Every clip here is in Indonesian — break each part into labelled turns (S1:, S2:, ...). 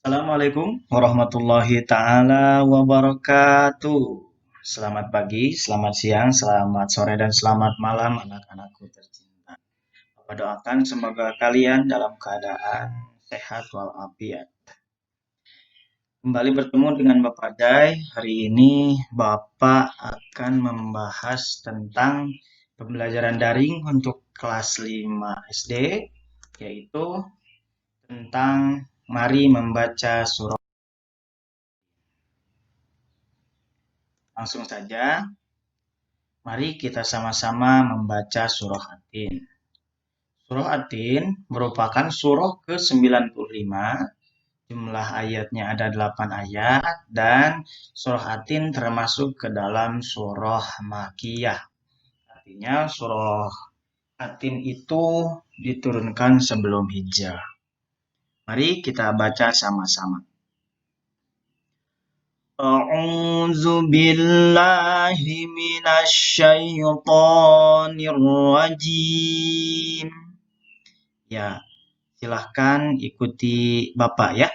S1: Assalamualaikum warahmatullahi taala wabarakatuh. Selamat pagi, selamat siang, selamat sore, dan selamat malam anak-anakku tercinta. Bapak doakan semoga kalian dalam keadaan sehat walafiat. Kembali bertemu dengan Bapak Dai. Hari ini Bapak akan membahas tentang pembelajaran daring untuk kelas 5 SD, yaitu tentang mari membaca surah. Langsung saja, mari kita sama-sama membaca surah At-Tin. Surah At-Tin merupakan surah ke-95, jumlah ayatnya ada 8 ayat, dan surah At-Tin termasuk ke dalam surah Makkiyah. Artinya surah At-Tin itu diturunkan sebelum Hijrah. Mari kita baca sama-sama. A'udzu billahi minasy syaithanir rajim. Ya, silahkan ikuti Bapak ya.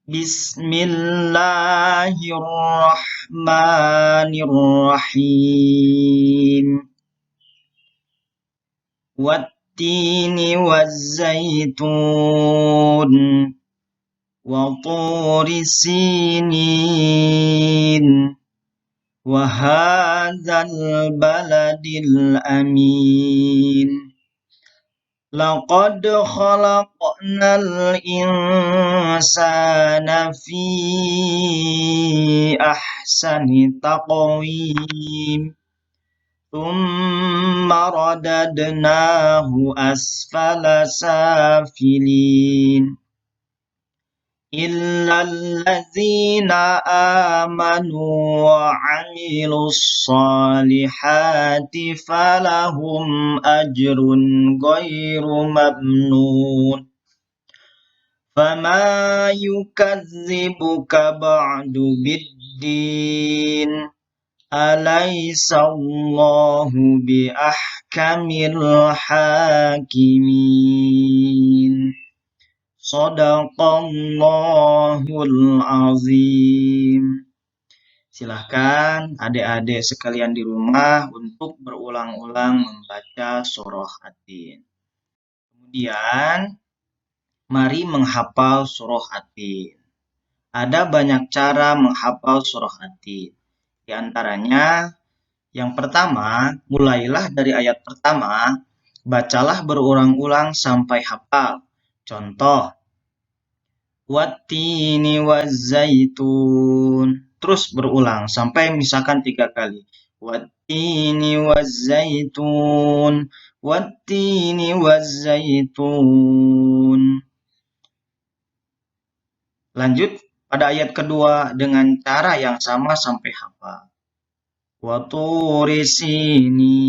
S1: Bismillahirrahmanirrahim. Wattini wazzaitun wa turi sinin wa hadzal baladil amin. Laqad khalaqnal insana fi ahsani taqwim. Tsumma radadnahu asfala safilin. Illal ladzina amanu wa 'amilus shalihati falahum ajrun ghairu mamnun. Fama yukadzibuka ba'du biddin. Alaisallahu biahkamil hakimin. Shadaqallahul azim. Silahkan adik-adik sekalian di rumah untuk berulang-ulang membaca surah At-Tin. Kemudian, mari menghafal surah At-Tin. Ada banyak cara menghafal surah At-Tin. Di antaranya, yang pertama, mulailah dari ayat pertama, bacalah berulang-ulang sampai hafal. Contoh, Wattini wazzaitun. Terus berulang sampai misalkan 3 kali. Wattini wazzaitun. Wattini wazzaitun. Lanjut pada ayat kedua dengan cara yang sama sampai hafal. Wa turi sinin.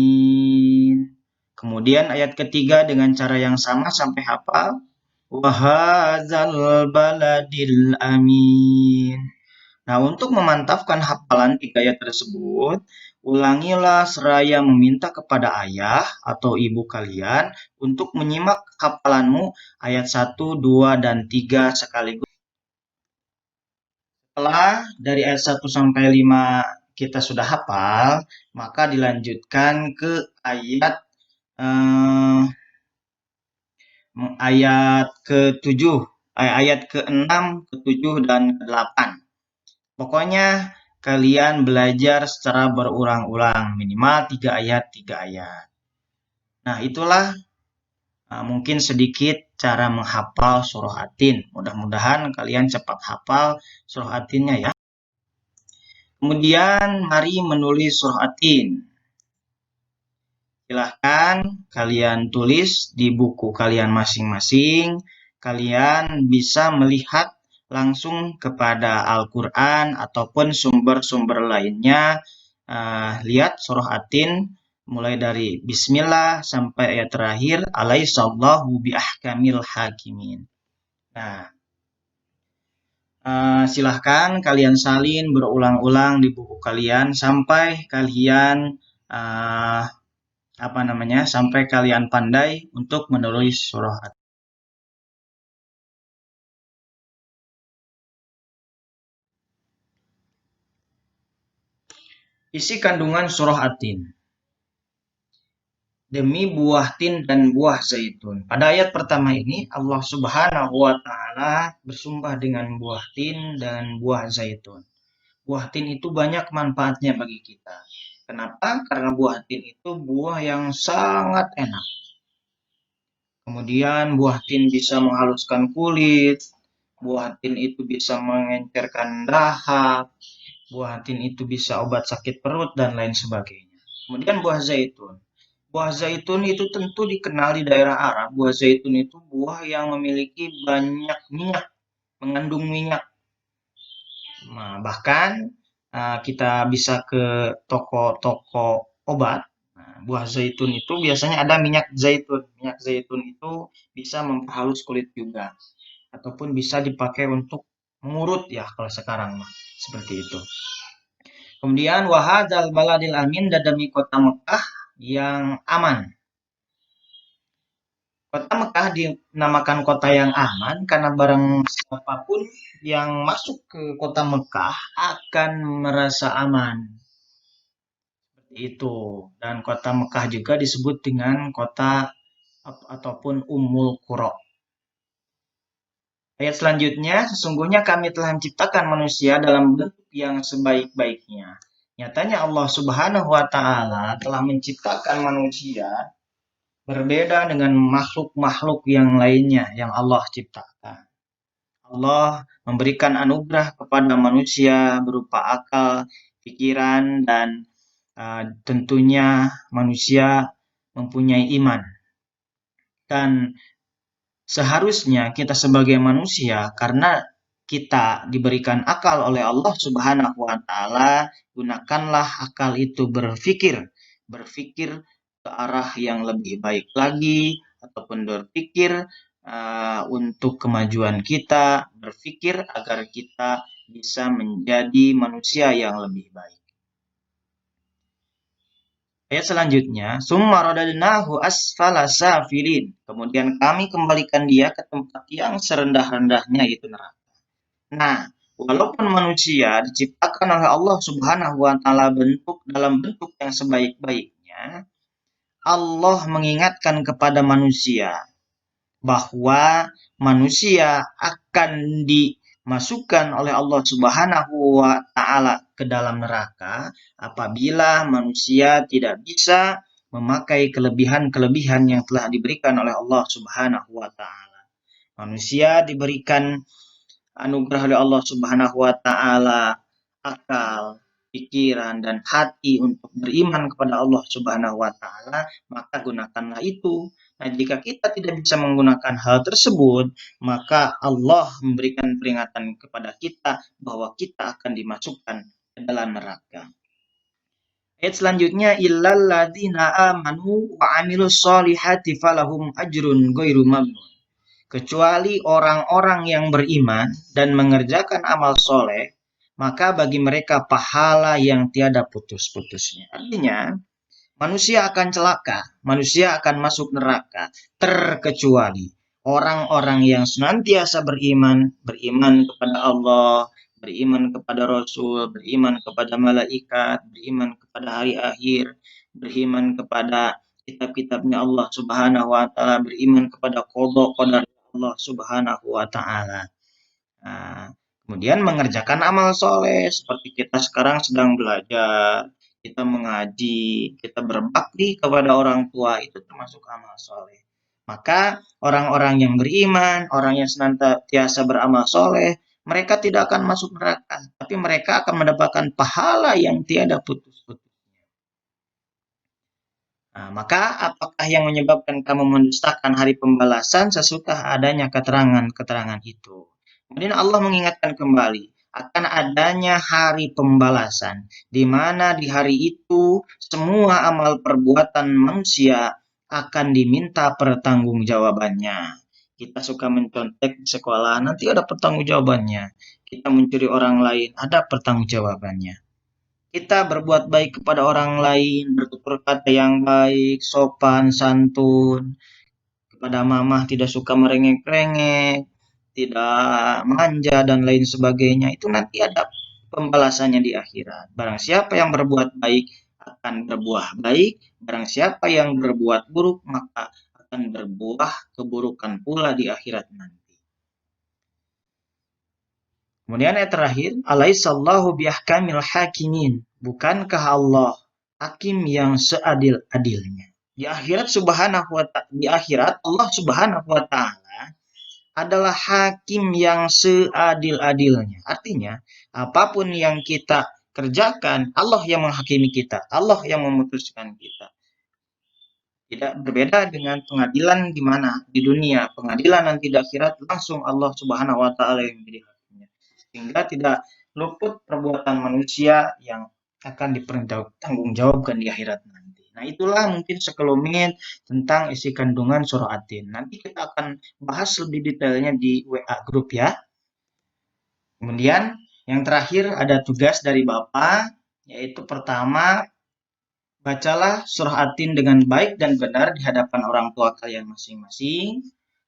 S1: Kemudian ayat ketiga dengan cara yang sama sampai hafal. Wa hadzal baladil amin. Nah, untuk memantapkan hafalan 3 ayat tersebut, ulangilah seraya meminta kepada ayah atau ibu kalian untuk menyimak hafalanmu ayat 1, 2, dan 3 sekaligus. Setelah dari ayat 1 sampai 5 kita sudah hafal, maka dilanjutkan ke ayat ke-7, ayat ke-6, ke-7, dan ke-8. Pokoknya kalian belajar secara berulang-ulang, minimal 3 ayat, 3 ayat. Nah, itulah mungkin sedikit cara menghafal surah At-Tin. Mudah-mudahan kalian cepat hafal surah At-Tinnya ya. Kemudian mari menulis surah At-Tin. Silahkan kalian tulis di buku kalian masing-masing. Kalian bisa melihat langsung kepada Al-Quran ataupun sumber-sumber lainnya. Lihat surah At-Tin mulai dari Bismillah sampai ayat terakhir. Alaihissallahu biahkamil hakimin. Nah, silahkan kalian salin berulang-ulang di buku kalian sampai kalian sampai kalian pandai untuk menulis surah At-Tin. Isi kandungan surah At-Tin. Demi buah tin dan buah zaitun. Pada ayat pertama ini Allah Subhanahu wa taala bersumpah dengan buah tin dan buah zaitun. Buah tin itu banyak manfaatnya bagi kita. Kenapa? Karena buah tin itu buah yang sangat enak. Kemudian buah tin bisa menghaluskan kulit, buah tin itu bisa mengencerkan dahak, buah tin itu bisa obat sakit perut dan lain sebagainya. Kemudian buah zaitun. Buah zaitun itu tentu dikenal di daerah Arab. Buah zaitun itu buah yang memiliki banyak minyak, mengandung minyak. Nah, bahkan kita bisa ke toko-toko obat. Nah, buah zaitun itu biasanya ada minyak zaitun. Minyak zaitun itu bisa memperhalus kulit juga, ataupun bisa dipakai untuk mengurut ya kalau sekarang mah seperti itu. Kemudian wahadzal baladil amin dan demi kota Mekah yang aman. Kota Mekah dinamakan kota yang aman karena barang siapapun yang masuk ke kota Mekah akan merasa aman. Seperti itu. Dan kota Mekah juga disebut dengan kota ataupun Ummul Qura. Ayat selanjutnya, sesungguhnya kami telah menciptakan manusia dalam bentuk yang sebaik-baiknya. Nyatanya Allah Subhanahu wa taala telah menciptakan manusia berbeda dengan makhluk-makhluk yang lainnya yang Allah ciptakan. Allah memberikan anugerah kepada manusia berupa akal, pikiran, dan tentunya manusia mempunyai iman. Dan seharusnya kita sebagai manusia, karena kita diberikan akal oleh Allah Subhanahu wa taala, gunakanlah akal itu berpikir ke arah yang lebih baik lagi, ataupun berpikir untuk kemajuan kita, berpikir agar kita bisa menjadi manusia yang lebih baik. Ayat selanjutnya, summa radadnahu asfala safilin. Kemudian kami kembalikan dia ke tempat yang serendah-rendahnya, yaitu neraka. Nah, walaupun manusia diciptakan oleh Allah Subhanahu wa taala dalam bentuk yang sebaik-baiknya, Allah mengingatkan kepada manusia bahwa manusia akan dimasukkan oleh Allah Subhanahu wa taala ke dalam neraka apabila manusia tidak bisa memakai kelebihan-kelebihan yang telah diberikan oleh Allah Subhanahu wa taala. Manusia diberikan anugerah oleh Allah Subhanahu wa taala akal, pikiran, dan hati untuk beriman kepada Allah Subhanahu wa taala, maka gunakanlah itu. Nah, jika kita tidak bisa menggunakan hal tersebut, maka Allah memberikan peringatan kepada kita bahwa kita akan dimasukkan ke dalam neraka. Ayat selanjutnya, illal ladzina amanu wa amilus solihati falahum ajrun ghairu mamnun. Kecuali orang-orang yang beriman dan mengerjakan amal soleh, maka bagi mereka pahala yang tiada putus-putusnya. Artinya, manusia akan celaka, manusia akan masuk neraka, terkecuali orang-orang yang senantiasa beriman kepada Allah, beriman kepada Rasul, beriman kepada malaikat, beriman kepada hari akhir, beriman kepada kitab-kitabnya Allah Subhanahu wa taala, beriman kepada qada qadar Allah Subhanahu wa taala. Nah, kemudian mengerjakan amal soleh seperti kita sekarang sedang belajar, kita mengaji, kita berbakti kepada orang tua, itu termasuk amal soleh. Maka orang-orang yang beriman, orang yang senantiasa beramal soleh, mereka tidak akan masuk neraka, tapi mereka akan mendapatkan pahala yang tiada putus-putus. Nah, maka apakah yang menyebabkan kamu mendustakan hari pembalasan sesudah adanya keterangan-keterangan itu? Kemudian Allah mengingatkan kembali akan adanya hari pembalasan, di mana di hari itu semua amal perbuatan manusia akan diminta pertanggungjawabannya. Kita suka mencontek di sekolah, nanti ada pertanggungjawabannya. Kita mencuri orang lain, ada pertanggungjawabannya. Kita berbuat baik kepada orang lain, bertutur kata yang baik, sopan, santun, kepada mamah tidak suka merengek-rengek, tidak manja, dan lain sebagainya. Itu nanti ada pembalasannya di akhirat. Barang siapa yang berbuat baik akan berbuah baik, barang siapa yang berbuat buruk maka akan berbuah keburukan pula di akhirat nanti. Kemudian ayat terakhir, alaihissallahu biahkamil hakimin. Bukankah Allah hakim yang seadil-adilnya? Di akhirat Allah Subhanahu wa taala adalah hakim yang seadil-adilnya. Artinya, apapun yang kita kerjakan, Allah yang menghakimi kita, Allah yang memutuskan kita. Tidak berbeda dengan pengadilan di mana di dunia, pengadilan nanti di akhirat langsung Allah Subhanahu wa taala yang menjadi hakimnya. Sehingga tidak luput perbuatan manusia yang akan dipertanggungjawabkan di akhirat nanti. Nah, itulah mungkin sekelumit tentang isi kandungan surah At-Tin. Nanti kita akan bahas lebih detailnya di WA grup ya. Kemudian yang terakhir ada tugas dari Bapak, yaitu pertama, bacalah surah At-Tin dengan baik dan benar di hadapan orang tua kalian masing-masing.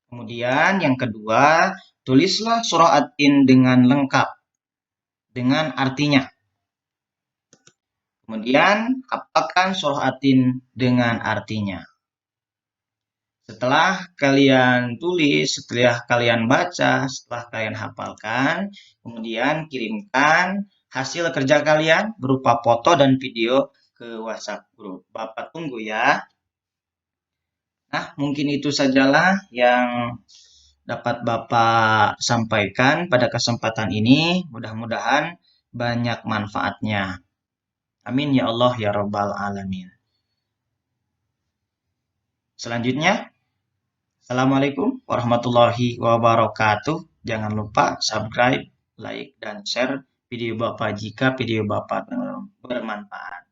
S1: Kemudian yang kedua, tulislah surah At-Tin dengan lengkap, dengan artinya. Kemudian hafalkan surah At-Tin dengan artinya. Setelah kalian tulis, setelah kalian baca, setelah kalian hafalkan, kemudian kirimkan hasil kerja kalian berupa foto dan video ke WhatsApp grup. Bapak tunggu ya. Nah, mungkin itu sajalah yang dapat Bapak sampaikan pada kesempatan ini. Mudah-mudahan banyak manfaatnya. Amin ya Allah ya Rabbal Alamin. Selanjutnya, Assalamualaikum warahmatullahi wabarakatuh. Jangan lupa subscribe, like, dan share video Bapak jika video Bapak bermanfaat.